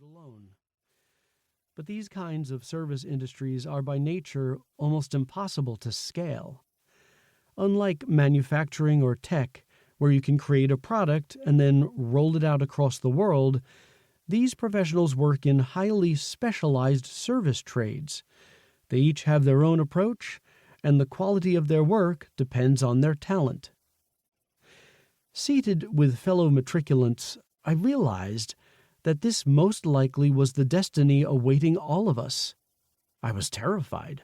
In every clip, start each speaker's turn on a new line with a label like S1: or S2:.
S1: alone. But these kinds of service industries are by nature almost impossible to scale. Unlike manufacturing or tech, where you can create a product and then roll it out across the world, these professionals work in highly specialized service trades. They each have their own approach, and the quality of their work depends on their talent. Seated with fellow matriculants, I realized that this most likely was the destiny awaiting all of us. I was terrified.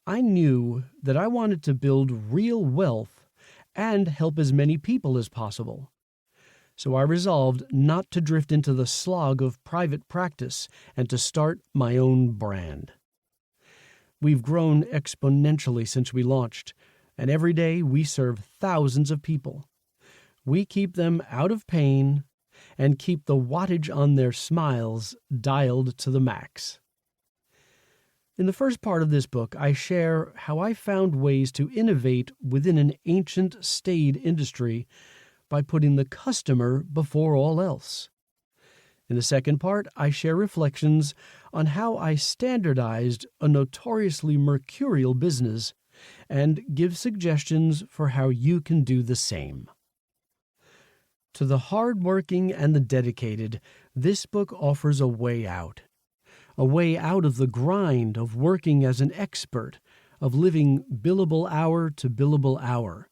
S1: I knew that I wanted to build real wealth and help as many people as possible. So I resolved not to drift into the slog of private practice and to start my own brand. We've grown exponentially since we launched, and every day we serve thousands of people. We keep them out of pain and keep the wattage on their smiles dialed to the max. In the first part of this book, I share how I found ways to innovate within an ancient, staid industry by putting the customer before all else. In the second part, I share reflections on how I standardized a notoriously mercurial business and give suggestions for how you can do the same. To the hardworking and the dedicated, this book offers a way out of the grind of working as an expert, of living billable hour to billable hour.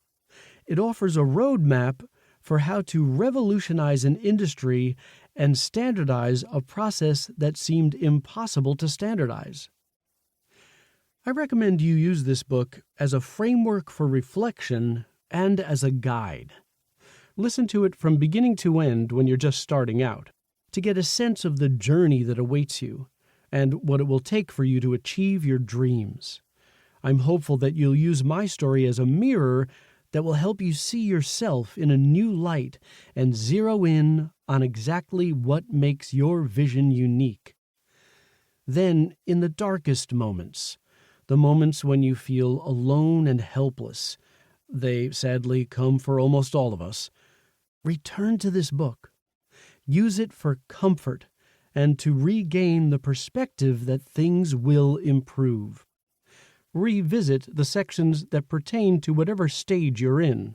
S1: It offers a roadmap for how to revolutionize an industry and standardize a process that seemed impossible to standardize. I recommend you use this book as a framework for reflection and as a guide. Listen to it from beginning to end when you're just starting out, to get a sense of the journey that awaits you and what it will take for you to achieve your dreams. I'm hopeful that you'll use my story as a mirror that will help you see yourself in a new light and zero in on exactly what makes your vision unique. Then, in the darkest moments, the moments when you feel alone and helpless, they sadly come for almost all of us, return to this book. Use it for comfort and to regain the perspective that things will improve. Revisit the sections that pertain to whatever stage you're in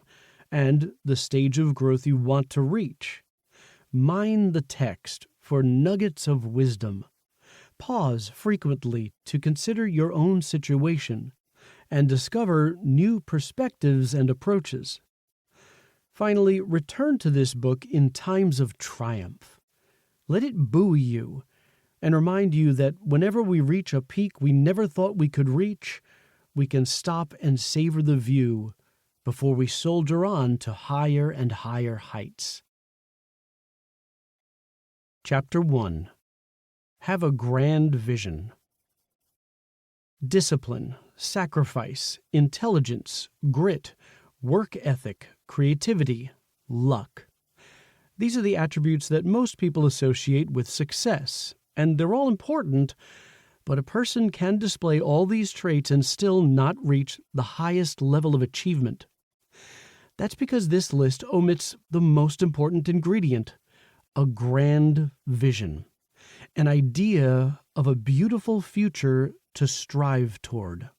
S1: and the stage of growth you want to reach. Mine the text for nuggets of wisdom. Pause frequently to consider your own situation and discover new perspectives and approaches. Finally, return to this book in times of triumph. Let it buoy you and remind you that whenever we reach a peak we never thought we could reach, we can stop and savor the view before we soldier on to higher and higher heights. Chapter 1. Have a grand vision. Discipline, sacrifice, intelligence, grit, work ethic, creativity, luck. These are the attributes that most people associate with success, and they're all important, but a person can display all these traits and still not reach the highest level of achievement. That's because this list omits the most important ingredient, a grand vision, an idea of a beautiful future to strive toward.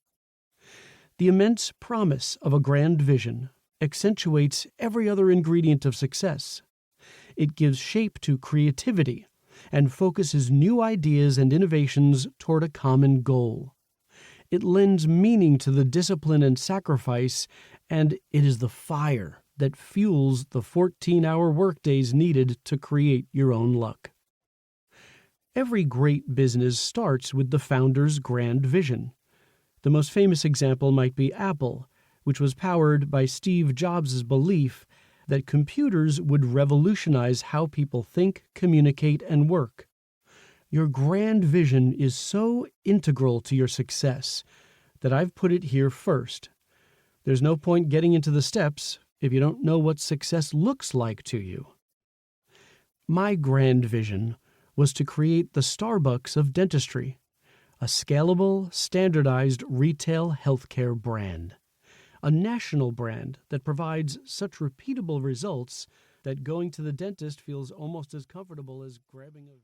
S1: The immense promise of a grand vision accentuates every other ingredient of success. It gives shape to creativity and focuses new ideas and innovations toward a common goal. It lends meaning to the discipline and sacrifice, and it is the fire that fuels the 14-hour workdays needed to create your own luck. Every great business starts with the founder's grand vision. The most famous example might be Apple, which was powered by Steve Jobs' belief that computers would revolutionize how people think, communicate, and work. Your grand vision is so integral to your success that I've put it here first. There's no point getting into the steps if you don't know what success looks like to you. My grand vision was to create the Starbucks of dentistry, a scalable, standardized retail healthcare brand. A national brand that provides such repeatable results that going to the dentist feels almost as comfortable as grabbing a